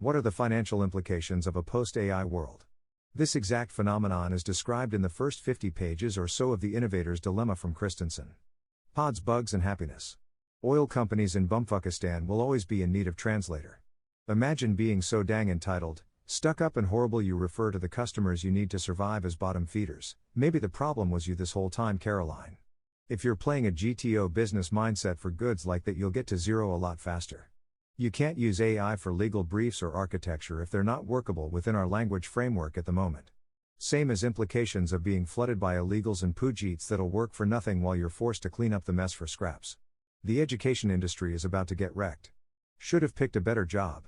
What are the financial implications of a post-AI world? This exact phenomenon is described in the first 50 pages or so of The Innovator's Dilemma from Christensen. Pods, bugs, and happiness. Oil companies in Bumfuckistan will always be in need of translator. Imagine being so dang entitled, stuck up and horrible you refer to the customers you need to survive as bottom feeders. Maybe the problem was you this whole time, Caroline. If you're playing a GTO business mindset for goods like that, you'll get to zero a lot faster. You can't use AI for legal briefs or architecture if they're not workable within our language framework at the moment. Same as implications of being flooded by illegals and poojeets that'll work for nothing while you're forced to clean up the mess for scraps. The education industry is about to get wrecked. Should have picked a better job.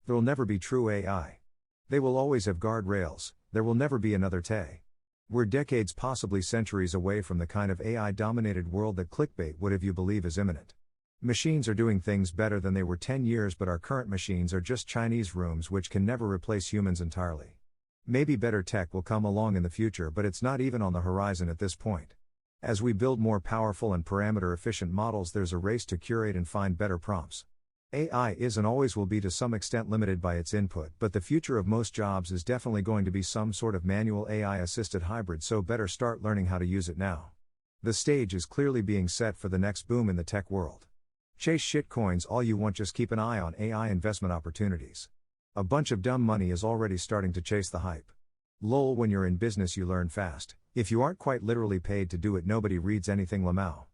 There'll never be true AI. They will always have guardrails, there will never be another Tay. We're decades, possibly centuries away from the kind of AI-dominated world that clickbait would have you believe is imminent. Machines are doing things better than they were 10 years, but our current machines are just Chinese rooms which can never replace humans entirely. Maybe better tech will come along in the future, but it's not even on the horizon at this point. As we build more powerful and parameter-efficient models, there's a race to curate and find better prompts. AI is and always will be to some extent limited by its input, but the future of most jobs is definitely going to be some sort of manual AI-assisted hybrid, so better start learning how to use it now. The stage is clearly being set for the next boom in the tech world. Chase shitcoins all you want, just keep an eye on AI investment opportunities. A bunch of dumb money is already starting to chase the hype. Lol, when you're in business you learn fast. If you aren't quite literally paid to do it, nobody reads anything. Lamau.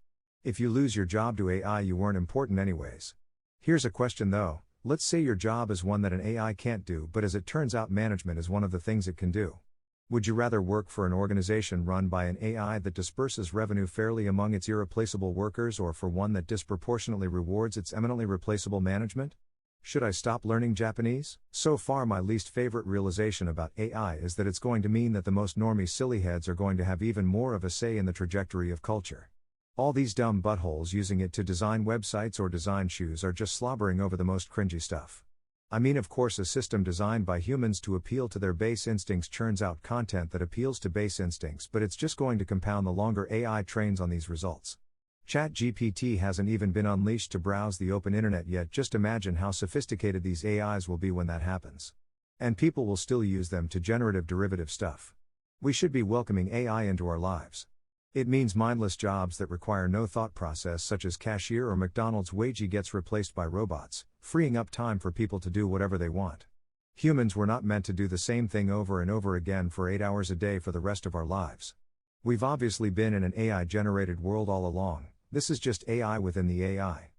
If you lose your job to AI, you weren't important anyways. Here's a question though, let's say your job is one that an AI can't do, but as it turns out management is one of the things it can do. Would you rather work for an organization run by an AI that disperses revenue fairly among its irreplaceable workers, or for one that disproportionately rewards its eminently replaceable management? Should I stop learning Japanese? So far my least favorite realization about AI is that it's going to mean that the most normie sillyheads are going to have even more of a say in the trajectory of culture. All these dumb buttholes using it to design websites or design shoes are just slobbering over the most cringy stuff. I mean, of course, a system designed by humans to appeal to their base instincts churns out content that appeals to base instincts, but it's just going to compound the longer AI trains on these results. ChatGPT hasn't even been unleashed to browse the open internet yet. Just imagine how sophisticated these AIs will be when that happens. And people will still use them to generative derivative stuff. We should be welcoming AI into our lives. It means mindless jobs that require no thought process, such as cashier or McDonald's wagey, gets replaced by robots, freeing up time for people to do whatever they want. Humans were not meant to do the same thing over and over again for 8 hours a day for the rest of our lives. We've obviously been in an AI-generated world all along. This is just AI within the AI.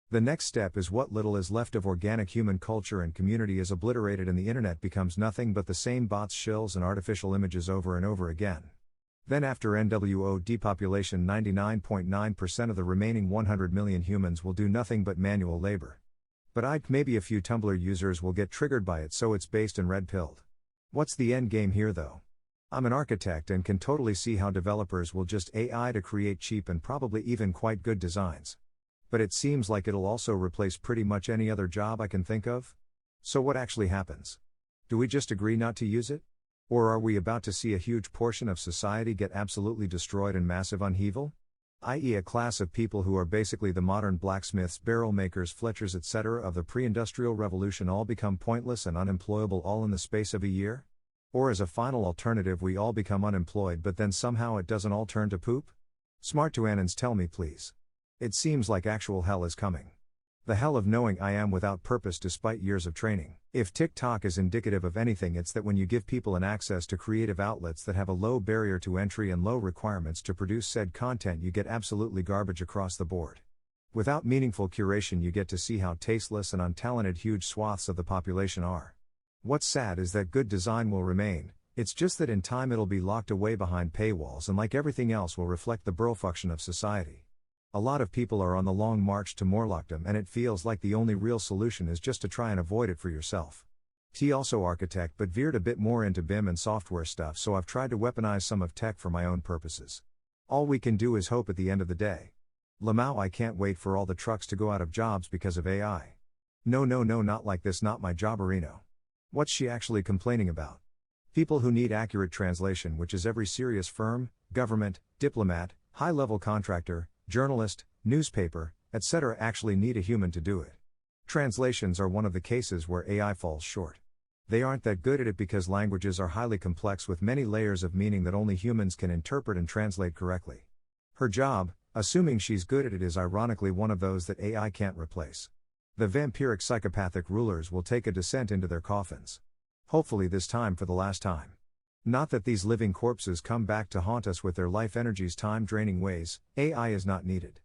The next step is what little is left of organic human culture and community is obliterated, and the internet becomes nothing but the same bots, shills, and artificial images over and over again. Then after NWO depopulation, 99.9% of the remaining 100 million humans will do nothing but manual labor. But maybe a few Tumblr users will get triggered by it, so it's based and red-pilled. What's the end game here though? I'm an architect and can totally see how developers will just AI to create cheap and probably even quite good designs. But it seems like it'll also replace pretty much any other job I can think of. So what actually happens? Do we just agree not to use it? Or are we about to see a huge portion of society get absolutely destroyed in massive upheaval? I.e. a class of people who are basically the modern blacksmiths, barrel makers, Fletchers, etc. of the pre-industrial revolution all become pointless and unemployable all in the space of a year? Or as a final alternative, we all become unemployed but then somehow it doesn't all turn to poop? Smart to Anons, tell me please. It seems like actual hell is coming. The hell of knowing I am without purpose despite years of training. If TikTok is indicative of anything, it's that when you give people an access to creative outlets that have a low barrier to entry and low requirements to produce said content, you get absolutely garbage across the board. Without meaningful curation, you get to see how tasteless and untalented huge swaths of the population are. What's sad is that good design will remain, it's just that in time it'll be locked away behind paywalls and, like everything else, will reflect the burlfunction of society. A lot of people are on the long march to Morlockdom, and it feels like the only real solution is just to try and avoid it for yourself. Also architect, but veered a bit more into BIM and software stuff, so I've tried to weaponize some of tech for my own purposes. All we can do is hope at the end of the day. Lamau, I can't wait for all the trucks to go out of jobs because of AI. No, not like this, not my jobberino. What's she actually complaining about? People who need accurate translation, which is every serious firm, government, diplomat, high-level contractor, journalist, newspaper, etc. actually need a human to do it. Translations are one of the cases where AI falls short. They aren't that good at it because languages are highly complex with many layers of meaning that only humans can interpret and translate correctly. Her job, assuming she's good at it, is ironically one of those that AI can't replace. The vampiric psychopathic rulers will take a descent into their coffins. Hopefully this time for the last time. Not that these living corpses come back to haunt us with their life energy's time-draining ways. AI is not needed.